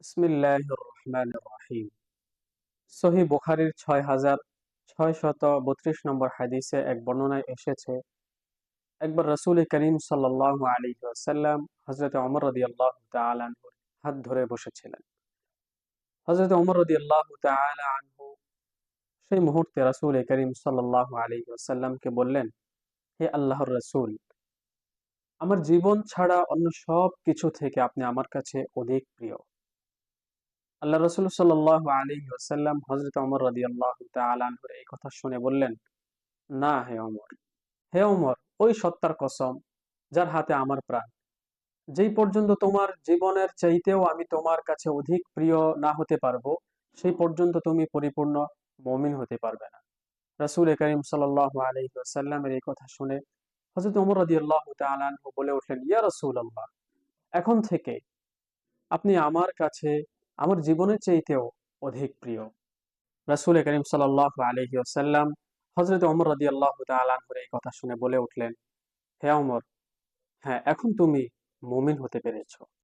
বিসমিল্লাহির রহমানির রহিম। সহিহ বুখারীর ৬,৬৩২ নম্বর হাদিসে এক বর্ণনায় এসেছে, একবার রাসূল করিম সাল্লাল্লাহু আলাইহি ওয়াসাল্লাম হযরত ওমর রাদিয়াল্লাহু তাআলা আনহুর হাত ধরে বসেছিলেন। হযরত ওমর রাদিয়াল্লাহু তাআলা আনহু সেই মুহূর্তে রাসূল করিম সাল্লাল্লাহু আলাইহি ওয়াসাল্লামকে বললেন, হে আল্লাহর রাসূল, আমার জীবন ছাড়া অন্য সব কিছু থেকে আপনি আমার কাছে অধিক প্রিয়। আল্লাহ রাসূল সাল্লাল্লাহু আলাইহি ওয়াসাল্লাম হযরত ওমর রাদিয়াল্লাহু তাআলা আনহুর এই কথা শুনে বললেন, না হে ওমর, হে ওমর, ওই সত্তার কসম যার হাতে আমার প্রাণ, যেই পর্যন্ত তোমার জীবনের চাইতেও আমি তোমার কাছে অধিক প্রিয় না হতে পারবো, সেই পর্যন্ত তুমি পরিপূর্ণ মুমিন হতে পারবে না। রাসূল করিম সাল্লাল্লাহু আলাইহি ওয়াসাল্লামের এই কথা শুনে হযরত ওমর রাদিয়াল্লাহু তাআলা আনহু বলে উঠলেন, ইয়া রাসূলুল্লাহ, এখন থেকে আপনি আমার কাছে আমার জীবনের চাইতেও অধিক প্রিয়। রাসূল করিম সাল্লাল্লাহু আলাইহি ওয়াসাল্লাম হযরত ওমর রাদিয়াল্লাহু তাআলা আনহুর এই কথা শুনে বলে উঠলেন, হে ওমর, হ্যাঁ, এখন তুমি মুমিন হতে পেরেছো।